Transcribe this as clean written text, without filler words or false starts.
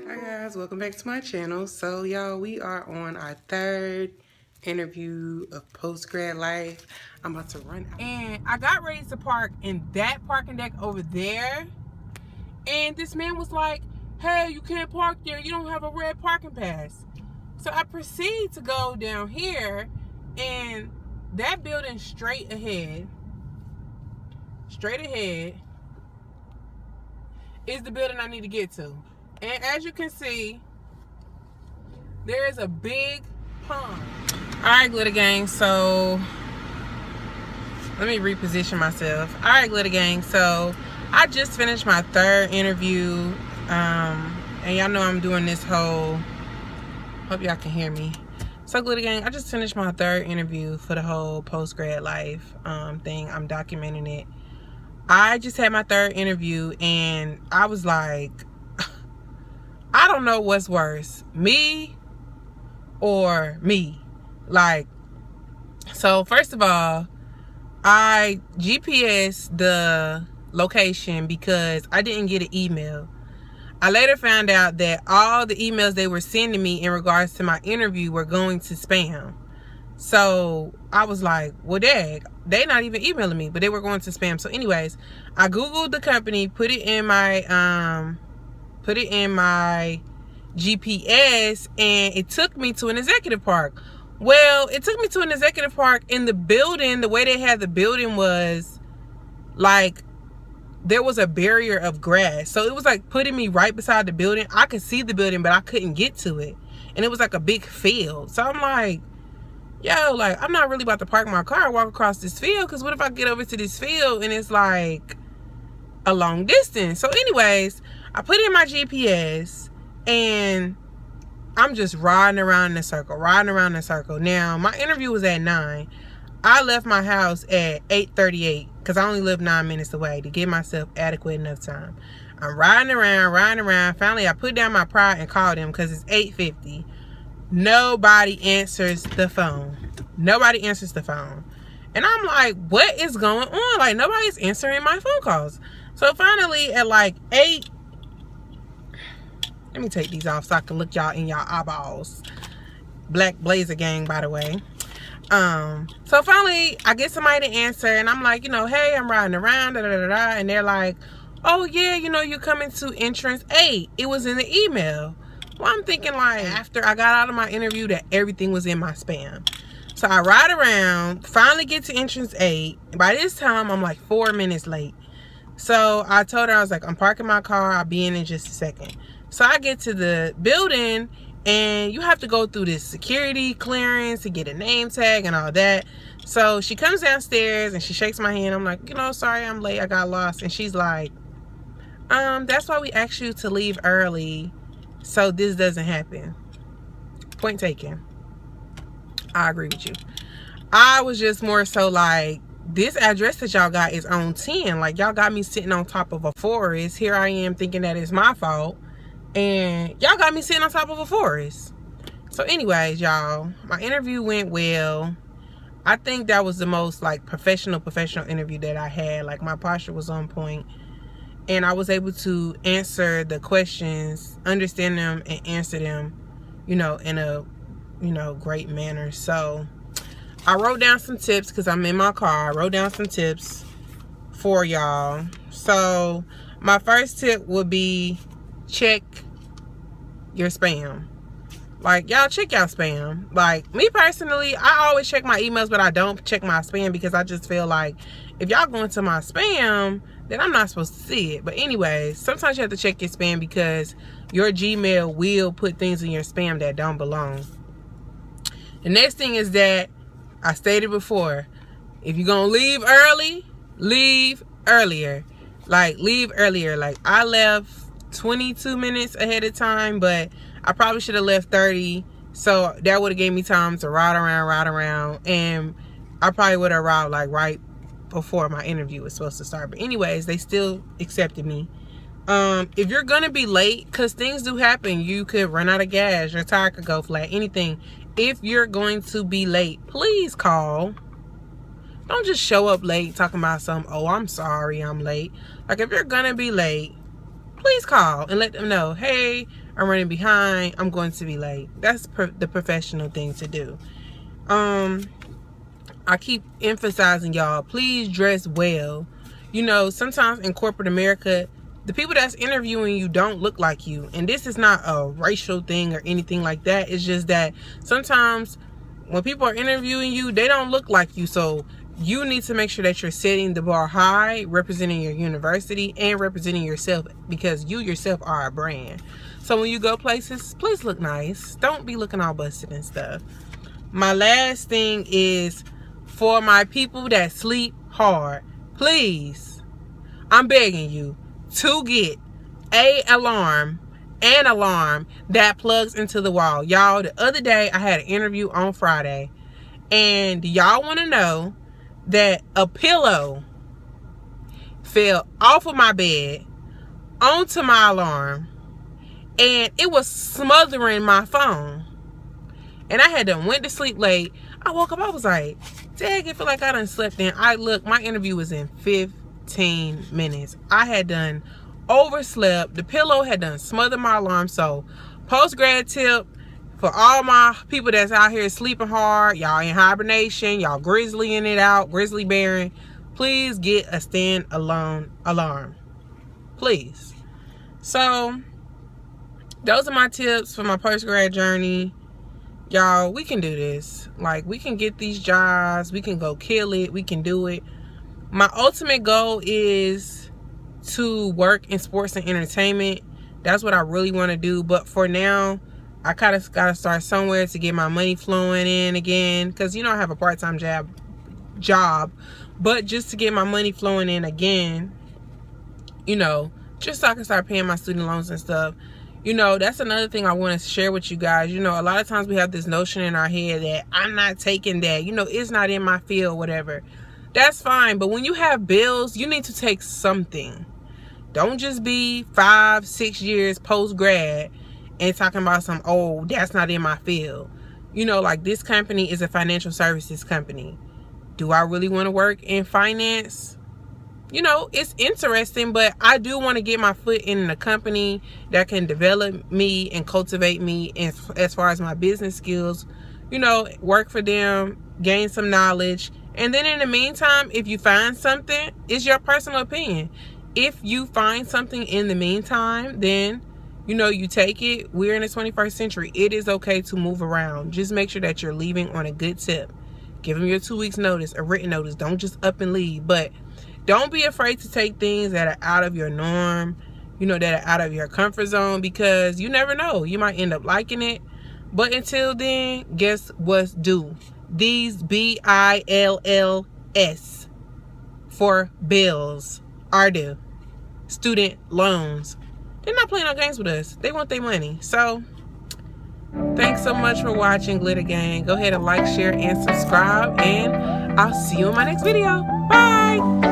Hi guys, welcome back to my channel. So y'all, we are on our third interview of post-grad life. I'm about to run out. And I got ready to park in that parking deck over there. And this man was like, hey, you can't park there. You don't have a red parking pass. So I proceed to go down here, and that building straight ahead is the building I need to get to. And as you can see, there is a big pond. Alright, glitter gang, so let me reposition myself. Alright, glitter gang, so I just finished my third interview. And y'all know I'm doing this whole, hope y'all can hear me. So glitter gang, I just finished my third interview for the whole post-grad life thing. I'm documenting it. I just had my third interview and I was like, I don't know what's worse, me or me. Like, so first of all, I GPS the location because I didn't get an email. I later found out that all the emails they were sending me in regards to my interview were going to spam. So I was like, well, dang, they not even emailing me, but they were going to spam. So anyways, I Googled the company, put it in my GPS, and it took me to an executive park. Well, it took me to an executive park in the building. The way they had the building was like there was a barrier of grass. So it was like putting me right beside the building. I could see the building, but I couldn't get to it. And it was like a big field. So I'm like, yo, like, I'm not really about to park my car and walk across this field, because what if I get over to this field and it's like a long distance? So anyways, I put in my GPS and I'm just riding around in a circle. Now, my interview was at 9. I left my house at 8:38 because I only live 9 minutes away to give myself adequate enough time. I'm riding around. Finally, I put down my pride and called him because it's 8:50. Nobody answers the phone. And I'm like, what is going on? Like, nobody's answering my phone calls. So finally, at like 8, let me take these off so I can look y'all in y'all eyeballs. Black Blazer gang, by the way. So finally, I get somebody to answer, and I'm like, hey, I'm riding around, and they're like, oh yeah, you're coming to entrance 8. It was in the email. Well, I'm thinking like after I got out of my interview that everything was in my spam. So I ride around, finally get to entrance 8. By this time, I'm like 4 minutes late. So I told her, I was like, I'm parking my car. I'll be in just a second. So I get to the building, and you have to go through this security clearance to get a name tag and all that. So she comes downstairs and she shakes my hand. I'm like, sorry I'm late. I got lost. And she's like, that's why we asked you to leave early, so this doesn't happen. Point taken. I agree with you. I was just more so like, this address that y'all got is on 10. Like, y'all got me sitting on top of a forest. Here I am thinking that it's my fault, and y'all got me sitting on top of a forest. So anyways, y'all, my interview went well. I think that was the most like professional interview that I had. Like, my posture was on point, and I was able to answer the questions, understand them, and answer them, in a, great manner. So I wrote down some tips because I'm in my car. I wrote down some tips for y'all. So my first tip would be check your spam. Like, y'all check y'all spam. Like, me personally, I always check my emails, but I don't check my spam because I just feel like if y'all go into my spam, then I'm not supposed to see it. But anyways, sometimes you have to check your spam because your Gmail will put things in your spam that don't belong. The next thing is that I stated before, if you're gonna leave early, leave earlier. Like, leave earlier. Like, I left 22 minutes ahead of time, but I probably should have left 30, so that would have gave me time to ride around, and I probably would have arrived like right before my interview was supposed to start. But anyways, they still accepted me. If you're gonna be late, because things do happen, you could run out of gas, your tire could go flat, anything. If you're going to be late, please call. Don't just show up late talking about something, oh, I'm sorry I'm late. Like, if you're gonna be late, please call and let them know, hey, I'm running behind, I'm going to be late. That's the professional thing to do. I keep emphasizing, y'all, please dress well. You know, sometimes in corporate America, the people that's interviewing you don't look like you. And this is not a racial thing or anything like that. It's just that sometimes when people are interviewing you, they don't look like you. So you need to make sure that you're setting the bar high, representing your university and representing yourself, because you yourself are a brand. So when you go places, please look nice. Don't be looking all busted and stuff. My last thing is for my people that sleep hard. Please, I'm begging you to get an alarm that plugs into the wall. Y'all, the other day I had an interview on Friday, and y'all want to know that a pillow fell off of my bed onto my alarm, and it was smothering my phone. And I had done went to sleep late. I woke up, I was like, dang, I feel like I done slept in. My interview was in 15 minutes. I had done overslept. The pillow had done smothered my alarm. So, post-grad tip for all my people that's out here sleeping hard, y'all in hibernation, y'all grizzlying it out, grizzly bearing, please get a stand-alone alarm. Please. So, those are my tips for my post-grad journey. Y'all, we can do this. Like, we can get these jobs. We can go kill it. We can do it. My ultimate goal is to work in sports and entertainment. That's what I really want to do. But for now, I kind of got to start somewhere to get my money flowing in again. Because, you know, I have a part-time job. But just to get my money flowing in again, you know, just so I can start paying my student loans and stuff. You know, that's another thing I want to share with you guys. You know, a lot of times we have this notion in our head that I'm not taking that. You know, it's not in my field, whatever. That's fine. But when you have bills, you need to take something. Don't just be 5-6 years post-grad and talking about some, oh, that's not in my field. You know, like, this company is a financial services company. Do I really want to work in finance? You know, it's interesting, but I do want to get my foot in a company that can develop me and cultivate me as far as my business skills. You know, work for them, gain some knowledge. And then in the meantime, if you find something, it's your personal opinion. If you find something in the meantime, then, you know, you take it. We're in the 21st century. It is okay to move around. Just make sure that you're leaving on a good tip. Give them your 2 weeks notice, a written notice. Don't just up and leave. But don't be afraid to take things that are out of your norm, you know, that are out of your comfort zone, because you never know. You might end up liking it. But until then, guess what's due? These BILLS for bills are due. Student loans. They're not playing no games with us. They want their money. So, thanks so much for watching, Glitter Gang. Go ahead and like, share, and subscribe. And I'll see you in my next video. Bye!